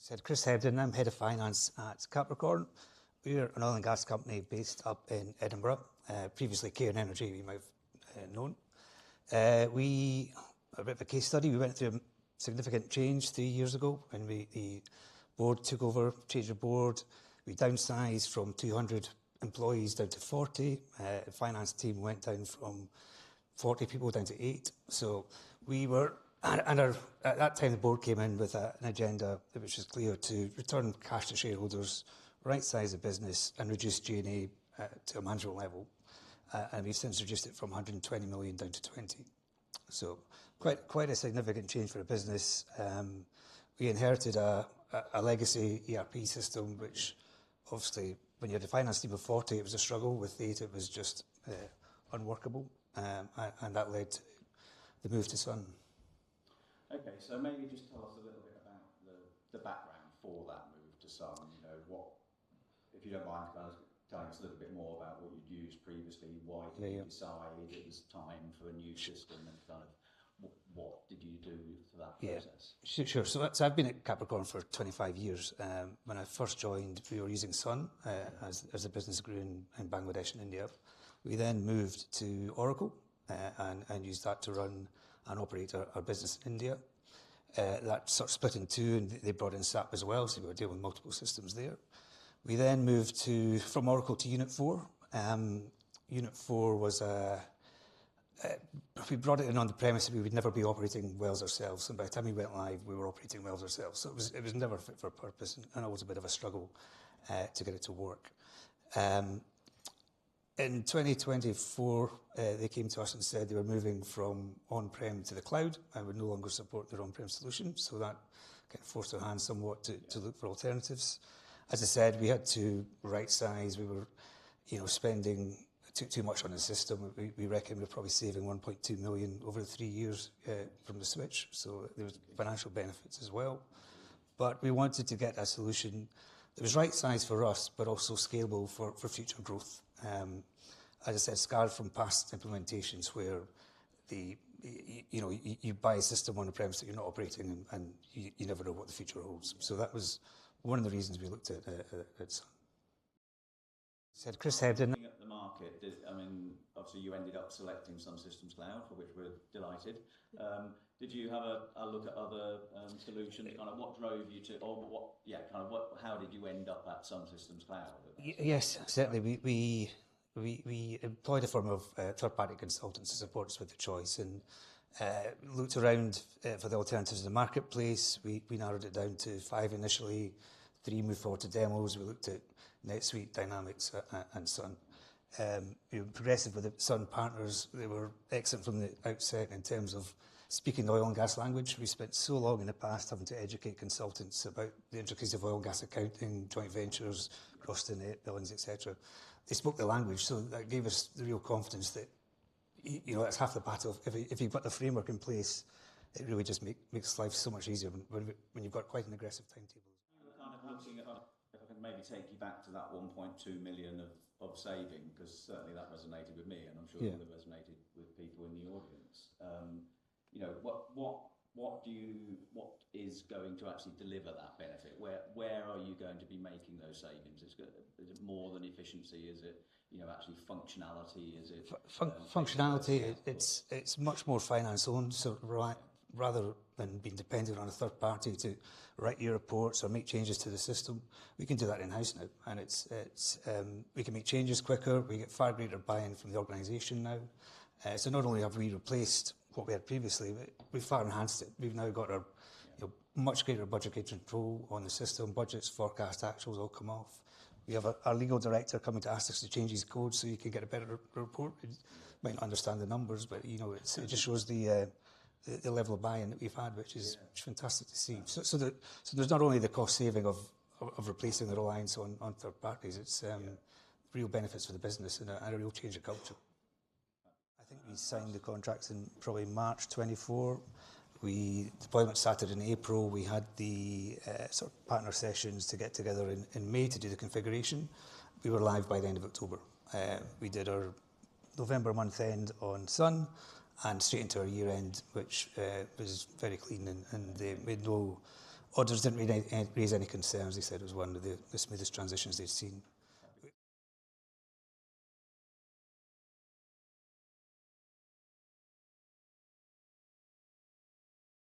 Said Chris Hebden, I'm Head of Finance at Capricorn. We're an oil and gas company based up in Edinburgh, previously Cairn Energy, you might have known. A bit of a case study, we went through a significant change 3 years ago when the board took over, changed the board. We downsized from 200 employees down to 40. The finance team went down from 40 people down to 8. So we were, at that time the board came in with an agenda which was clear to return cash to shareholders, right-size the business and reduce G&A to a manageable level. And we've since reduced it from 120 million down to 20. So quite a significant change for the business. We inherited a legacy ERP system, which obviously when you had a finance team of 40, it was a struggle. With 8, it was just unworkable. And that led to the move to Sun. Okay, so maybe just tell us a little bit about the background for that move to Sun. You know, what, if you don't mind, kind of telling us a little bit more about what you'd used previously, why did you decide it was time for a new system, and kind of what did you do for that process? Yeah, sure. So I've been at Capricorn for 25 years. When I first joined, we were using Sun as the business grew in Bangladesh and India. We then moved to Oracle and used that to run and operate our business in India. That sort of split in two, and they brought in SAP as well, so we were dealing with multiple systems there. We then moved from Oracle to Unit 4. Unit 4 was we brought it in on the premise that we would never be operating wells ourselves, and by the time we went live, we were operating wells ourselves. So it was never fit for purpose, and always a bit of a struggle to get it to work. In 2024, they came to us and said they were moving from on-prem to the cloud and would no longer support their on-prem solution. So that kind of forced our hands somewhat to look for alternatives. As I said, we had to right-size. We were, spending too much on the system. We reckon we're probably saving 1.2 million over the 3 years from the switch. So there was financial benefits as well. But we wanted to get a solution that was right-sized for us, but also scalable for future growth. As I said, scarred from past implementations where you buy a system on the premise that you're not operating, and you never know what the future holds. So that was one of the reasons we looked at Sun. Said Chris Hebden. Looking at the market, obviously you ended up selecting SunSystems Cloud, for which we're delighted. Did you have a look at other solutions? Kind of what drove you to, or how did you end up at SunSystems Cloud? Yes, certainly. We employed a firm of third-party consultants to support us with the choice, and looked around for the alternatives in the marketplace. We narrowed it down to 5 initially, 3 moved forward to demos. We looked at NetSuite, Dynamics, and Sun. We were progressive with the Sun partners. They were excellent from the outset in terms of speaking the oil and gas language. We spent so long in the past having to educate consultants about the intricacies of oil and gas accounting, joint ventures, cross-to-net billings, etc. They spoke the language, so that gave us the real confidence that, that's half the battle. If you've got the framework in place, it really just makes life so much easier when you've got quite an aggressive timetable. You were kind of looking at, if I can maybe take you back to that 1.2 million of saving, because certainly that resonated with me, and I'm sure it would have resonated with people in the audience. What is going to actually deliver that benefit? Where are you going to be making those savings? Is it more than efficiency? Is it actually functionality? Is it functionality? It's much more finance owned. So rather than being dependent on a third party to write your reports or make changes to the system, we can do that in house now, and we can make changes quicker. We get far greater buy-in from the organisation now. So not only have we replaced what we had previously, but we've far enhanced it. We've now got our much greater budgetary control on the system. Budgets, forecast, actuals all come off. We have our legal director coming to ask us to change his code so you can get a better report. You might not understand the numbers, but it just shows the level of buy-in that we've had, which is fantastic to see. So there's not only the cost saving of replacing the reliance on third parties, it's real benefits for the business and a real change of culture. I think we signed the contracts in probably March 24. Deployment started in April. We had the sort of partner sessions to get together in May to do the configuration. We were live by the end of October. We did our November month end on Sun and straight into our year end, which was very clean, and they made no Auditors didn't raise any concerns. They said it was one of the smoothest transitions they'd seen.